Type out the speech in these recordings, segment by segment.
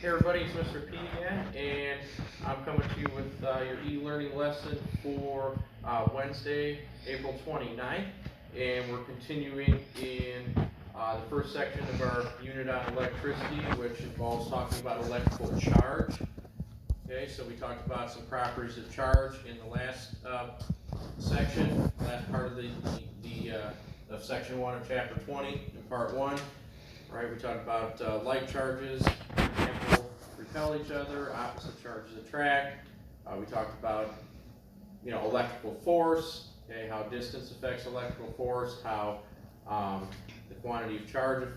Hey everybody, it's Mr. P again, and I'm coming to you with your e-learning lesson for Wednesday, April 29th, and we're continuing in the first section of our unit on electricity, which involves talking about electrical charge. Okay, so we talked about some properties of charge in the last section, last part of the of section 1 of chapter 20 in part 1. Right, we talked about like charges, for example, repel each other, opposite charges attract. We talked about, electrical force, okay, how distance affects electrical force, how the quantity of charge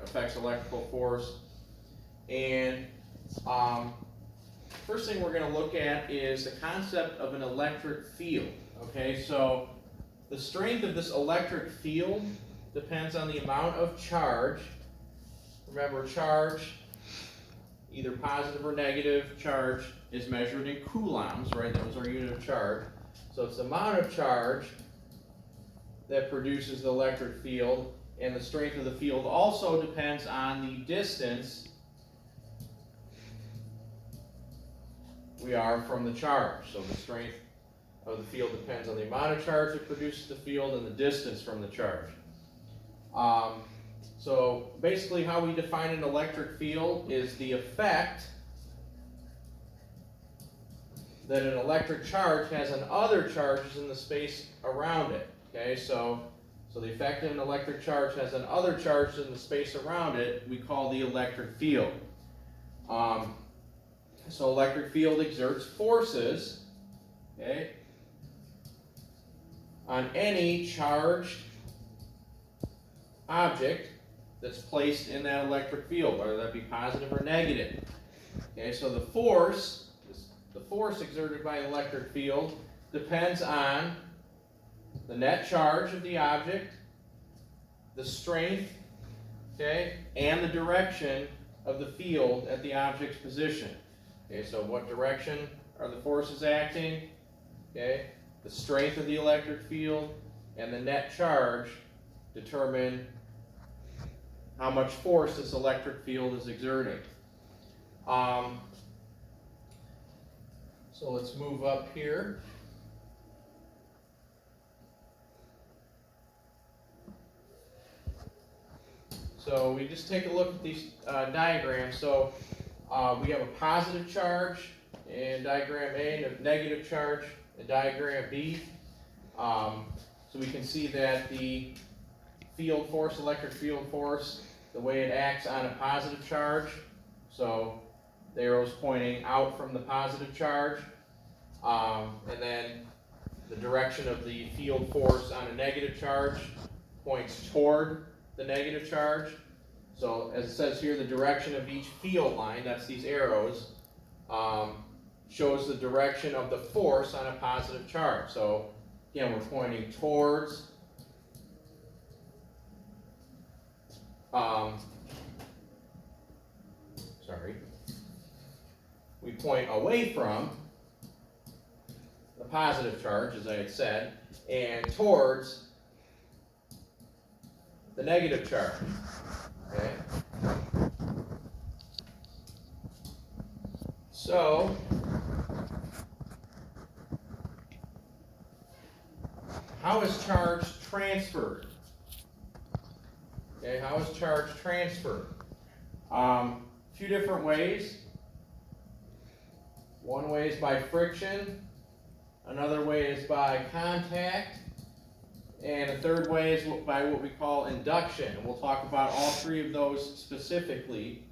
affects electrical force. And first thing we're going to look at is the concept of an electric field. Okay, so the strength of this electric field depends on the amount of charge. Remember, charge, either positive or negative charge, is measured in coulombs, right? That was our unit of charge. So it's the amount of charge that produces the electric field, and the strength of the field also depends on the distance we are from the charge. So the strength of the field depends on the amount of charge that produces the field and the distance from the charge. So basically how we define an electric field is the effect that an electric charge has on other charges in the space around it. Okay, so the effect that an electric charge has on other charges in the space around it, we call the electric field. So electric field exerts forces, okay, on any charged object that's placed in that electric field, whether that be positive or negative. Okay, so the force exerted by an electric field depends on the net charge of the object, the strength, okay, and the direction of the field at the object's position. Okay, so what direction are the forces acting? Okay, the strength of the electric field and the net charge determine how much force this electric field is exerting. So let's move up here. So we just take a look at these diagrams. So we have a positive charge in diagram A and a negative charge in diagram B. So we can see that the field force, electric field force, the way it acts on a positive charge, so the arrow's pointing out from the positive charge, and then the direction of the field force on a negative charge points toward the negative charge. So as it says here, the direction of each field line, that's these arrows, shows the direction of the force on a positive charge. So again, we're pointing towards we point away from the positive charge, as I had said, and towards the negative charge. Okay? So, how is charge transferred? Okay, how is charge transferred? A few different ways. One way is by friction, another way is by contact, and a third way is by what we call induction. And we'll talk about all three of those specifically.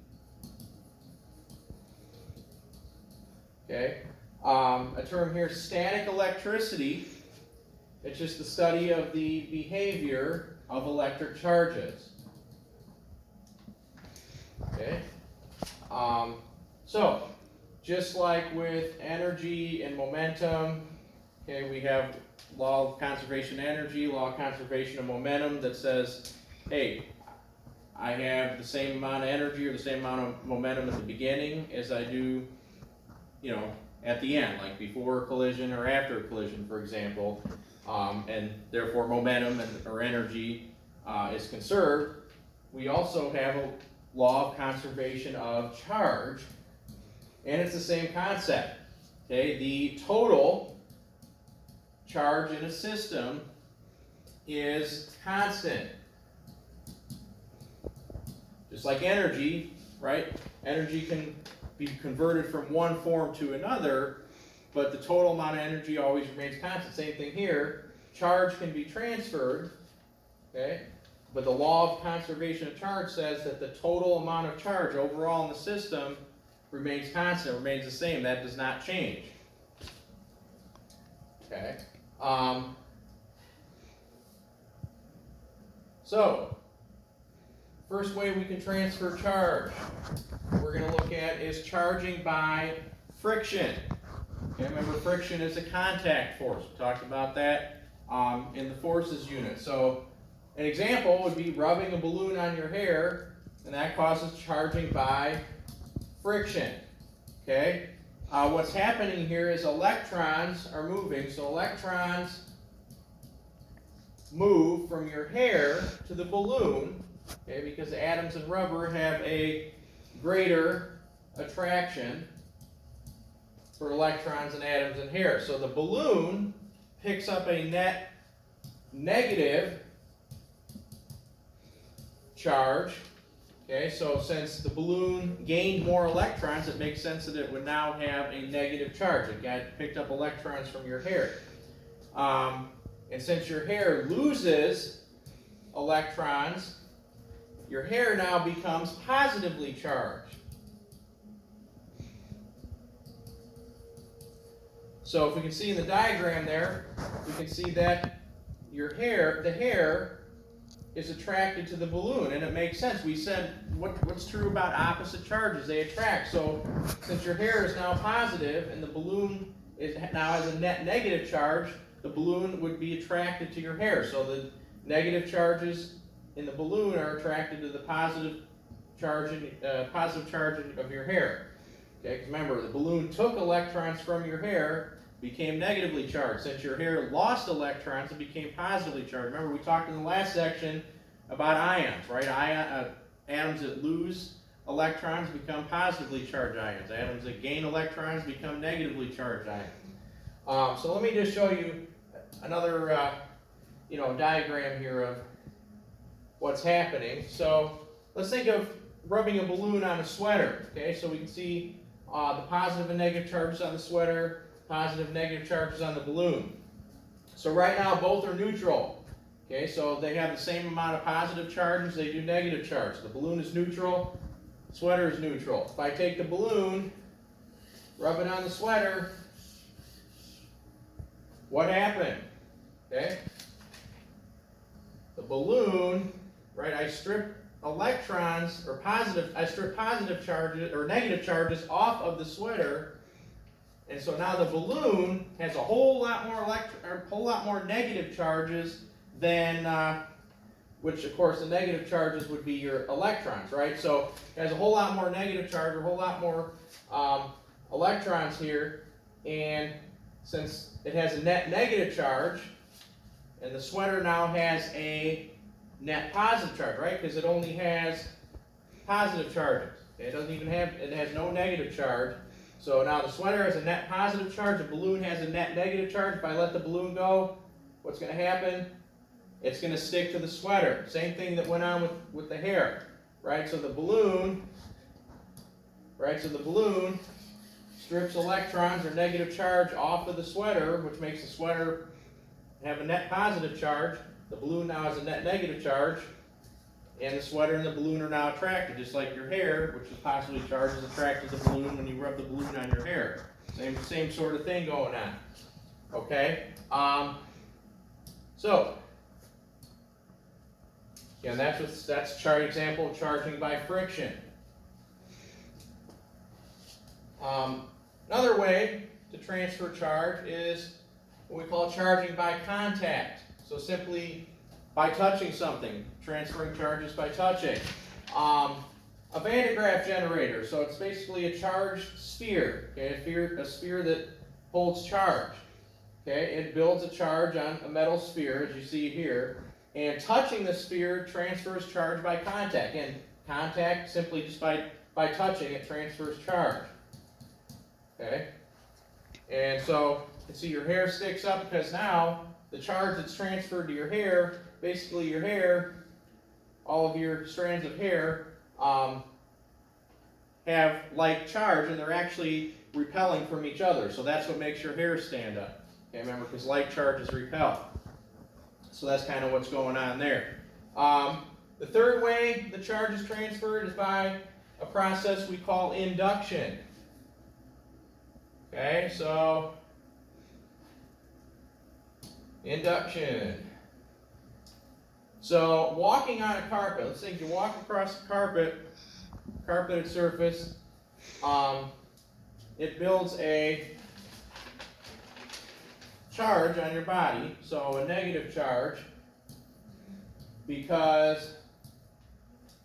Okay, a term here, static electricity. It's just the study of the behavior of electric charges. Okay, so just like with energy and momentum, okay, we have law of conservation of energy, law of conservation of momentum that says, hey, I have the same amount of energy or the same amount of momentum at the beginning as I do, at the end, like before a collision or after a collision, for example, and therefore momentum or energy is conserved. We also have law of conservation of charge, and it's the same concept. Okay, the total charge in a system is constant. Just like energy, right? Energy can be converted from one form to another, but the total amount of energy always remains constant. Same thing here. Charge can be transferred, okay? But the law of conservation of charge says that the total amount of charge overall in the system remains constant, remains the same. That does not change. Okay? So, first way we can transfer charge we're going to look at is charging by friction. Okay, remember, friction is a contact force. We talked about that in the forces unit. So an example would be rubbing a balloon on your hair, and that causes charging by friction. Okay, what's happening here is electrons are moving. So electrons move from your hair to the balloon, okay, because the atoms of rubber have a greater attraction for electrons and atoms in hair. So the balloon picks up a net negative charge. Okay, so since the balloon gained more electrons, it makes sense that it would now have a negative charge. It picked up electrons from your hair. And since your hair loses electrons, your hair now becomes positively charged. So if we can see in the diagram there, we can see that the hair is attracted to the balloon, and it makes sense. We said what's true about opposite charges? They attract. So since your hair is now positive and the balloon now has a net negative charge, the balloon would be attracted to your hair. So the negative charges in the balloon are attracted to the positive charge of your hair. Okay, remember, the balloon took electrons from your hair, became negatively charged. Since your hair lost electrons, it became positively charged. Remember, we talked in the last section about ions, right? Atoms that lose electrons become positively charged ions. Atoms that gain electrons become negatively charged ions. So let me just show you another diagram here of what's happening. So let's think of rubbing a balloon on a sweater. Okay, so we can see the positive and negative charges on the sweater, positive and negative charges on the balloon. So right now both are neutral. Okay, so they have the same amount of positive charge as they do negative charge. The balloon is neutral, the sweater is neutral. If I take the balloon, rub it on the sweater, what happened? Okay, the balloon, right, I strip electrons I strip positive charges or negative charges off of the sweater, and so now the balloon has a whole lot more negative charges than which of course the negative charges would be your electrons, right? So it has a whole lot more negative charge, a whole lot more electrons here, and since it has a net negative charge, and the sweater now has a net positive charge, right? Because it only has positive charges. It has no negative charge. So now the sweater has a net positive charge, the balloon has a net negative charge. If I let the balloon go, what's going to happen? It's going to stick to the sweater. Same thing that went on with the hair, right? So the balloon, strips electrons or negative charge off of the sweater, which makes the sweater have a net positive charge. The balloon now has a net negative charge, and the sweater and the balloon are now attracted, just like your hair, which is positively charged, is attracted to the balloon when you rub the balloon on your hair. Same sort of thing going on. Okay? So, again, that's a example of charging by friction. Another way to transfer charge is what we call charging by contact. So simply by touching something, transferring charges by touching. A Van de Graaff generator, so it's basically a charged sphere, okay, a sphere that holds charge. Okay, it builds a charge on a metal sphere, as you see here, and touching the sphere transfers charge by contact. And contact, simply just by touching it transfers charge. Okay? And so you can see your hair sticks up because now the charge that's transferred to your hair, basically your hair, all of your strands of hair, have like charge, and they're actually repelling from each other. So that's what makes your hair stand up. Okay, remember, because like charges repel. So that's kind of what's going on there. The third way the charge is transferred is by a process we call induction. Okay, so induction. So walking on a carpet, let's think you walk across the carpeted surface, it builds a charge on your body, so a negative charge, because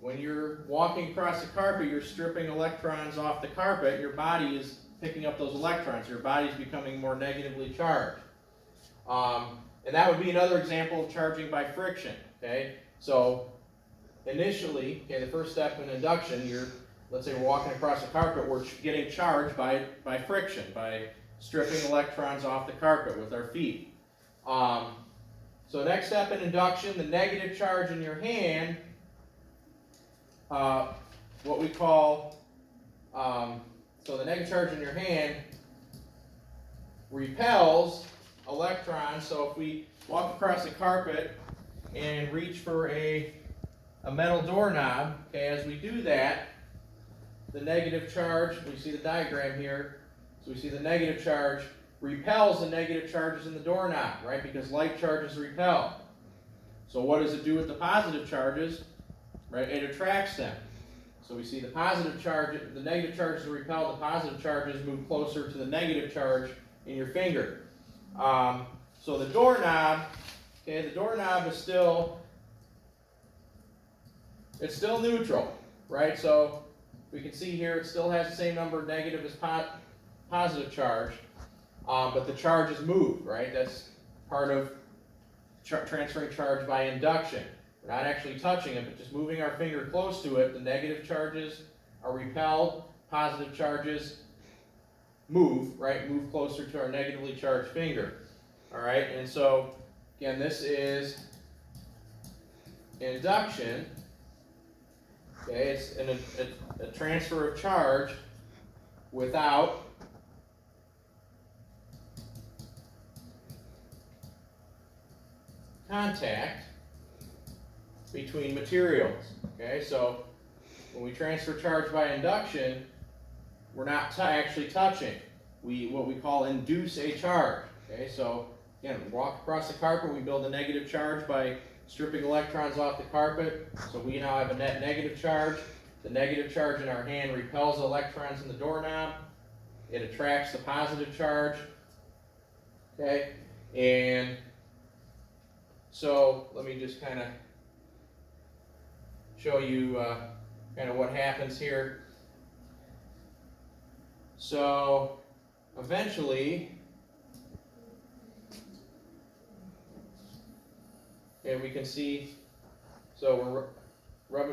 when you're walking across the carpet, you're stripping electrons off the carpet, your body is picking up those electrons, your body's becoming more negatively charged. And that would be another example of charging by friction, okay? So initially, okay, the first step in induction, let's say we're walking across the carpet, we're getting charged by friction, by stripping electrons off the carpet with our feet. So next step in induction, the negative charge in your hand, what we call, so the negative charge in your hand repels electrons. So if we walk across the carpet and reach for a metal doorknob, okay, as we do that, the negative charge, we see the diagram here, so we see the negative charge repels the negative charges in the doorknob, right, because like charges repel. So what does it do with the positive charges? Right, it attracts them. So we see the positive charge, the negative charges repel, the positive charges move closer to the negative charge in your finger. So the doorknob, okay, the doorknob is still neutral, right? So we can see here it still has the same number of negative as positive charge, but the charge is moved, right? That's part of transferring charge by induction. We're not actually touching it, but just moving our finger close to it, the negative charges are repelled, positive charges move, right? Move closer to our negatively charged finger. All right, and so again, this is induction. Okay, it's a transfer of charge without contact between materials. Okay, so when we transfer charge by induction, we're not actually touching. What we call induce a charge. Okay, so again, we walk across the carpet, we build a negative charge by stripping electrons off the carpet. So we now have a net negative charge. The negative charge in our hand repels electrons in the doorknob. It attracts the positive charge. Okay, and so let me just kind of show you kind of what happens here. So eventually, okay, we can see, so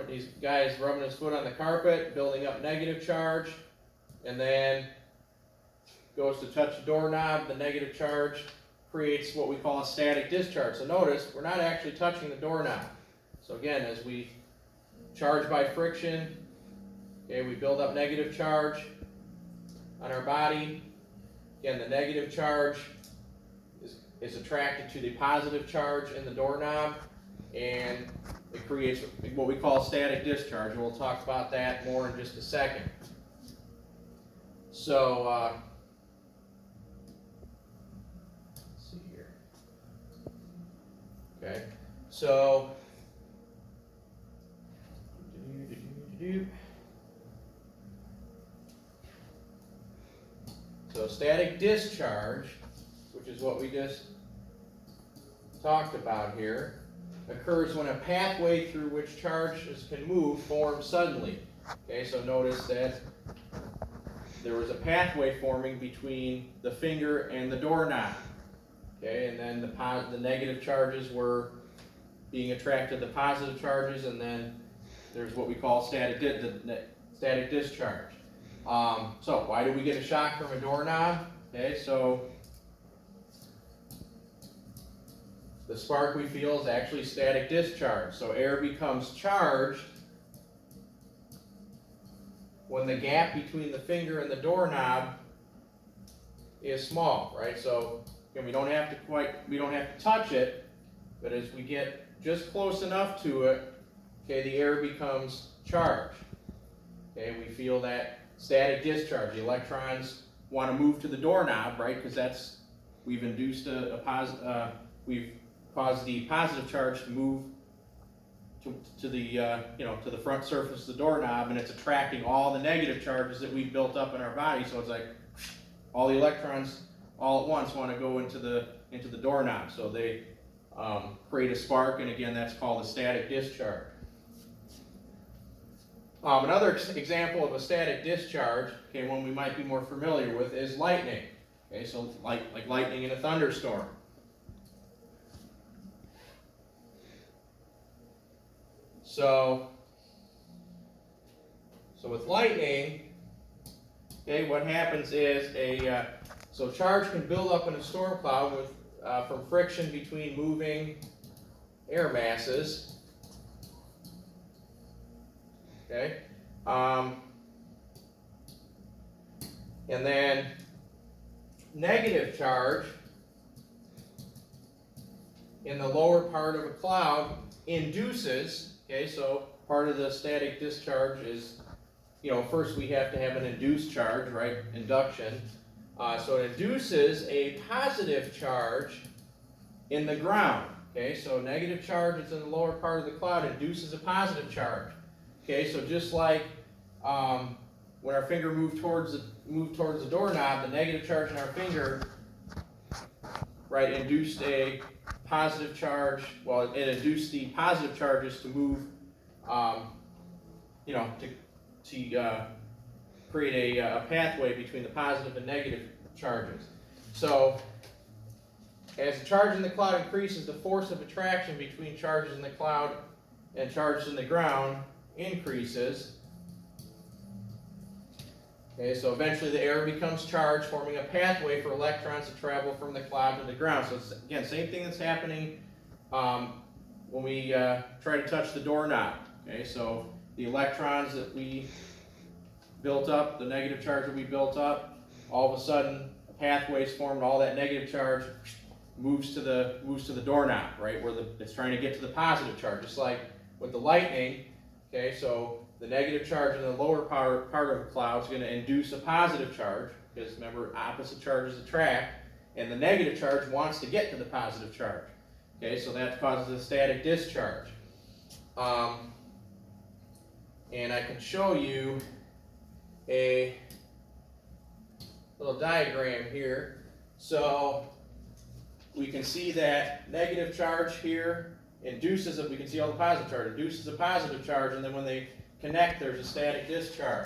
these guys rubbing his foot on the carpet, building up negative charge, and then goes to touch the doorknob, the negative charge creates what we call a static discharge. So notice, we're not actually touching the doorknob. So again, as we charge by friction, okay, we build up negative charge on our body. Again, the negative charge is attracted to the positive charge in the doorknob, and it creates what we call static discharge. We'll talk about that more in just a second. So, let's see here. Okay, so static discharge, which is what we just talked about here, occurs when a pathway through which charges can move forms suddenly. Okay, so notice that there was a pathway forming between the finger and the doorknob. Okay, and then the negative charges were being attracted to positive charges, and then there's what we call static discharge. So why do we get a shock from a doorknob? Okay, so the spark we feel is actually static discharge. So air becomes charged when the gap between the finger and the doorknob is small, right? So again, we don't have to touch it, but as we get just close enough to it, okay, the air becomes charged. Okay, we feel that static discharge. The electrons want to move to the doorknob, right? Because we've induced we've caused the positive charge to move to the to the front surface of the doorknob, and it's attracting all the negative charges that we've built up in our body. So it's like all the electrons all at once want to go into the doorknob. So they create a spark, and again, that's called a static discharge. Another example of a static discharge, okay, one we might be more familiar with, is lightning. Okay, so like lightning in a thunderstorm. So with lightning, okay, what happens is so charge can build up in a storm cloud from friction between moving air masses. Okay, and then negative charge in the lower part of a cloud induces. Okay, so part of the static discharge is, first we have to have an induced charge, right? Induction. So it induces a positive charge in the ground. Okay, so negative charge that's in the lower part of the cloud induces a positive charge. Okay, so just like when our finger moved towards the doorknob, the negative charge in our finger, right, induced a positive charge. Well, it induced the positive charges to move, to create a pathway between the positive and negative charges. So as the charge in the cloud increases, the force of attraction between charges in the cloud and charges in the ground increases. Okay, so eventually the air becomes charged, forming a pathway for electrons to travel from the cloud to the ground. So it's, again, same thing that's happening when we try to touch the doorknob. Okay, so the electrons that we built up, the negative charge that we built up, all of a sudden a pathway is formed, all that negative charge moves to the doorknob, right, where it's trying to get to the positive charge. Just like with the lightning. Okay, so the negative charge in the lower part of a cloud is going to induce a positive charge, because remember, opposite charges attract, and the negative charge wants to get to the positive charge. Okay, so that causes a static discharge. And I can show you a little diagram here. So we can see that negative charge here induces we can see all the positive charge, induces a positive charge, and then when they connect, there's a static discharge.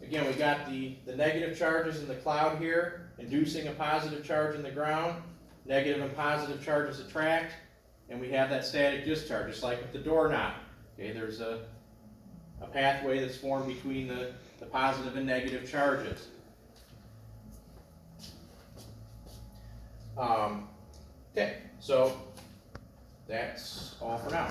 Again, we got the negative charges in the cloud here, inducing a positive charge in the ground. Negative and positive charges attract, and we have that static discharge, just like with the doorknob. Okay, there's a pathway that's formed between the positive and negative charges. Okay, so that's all for now.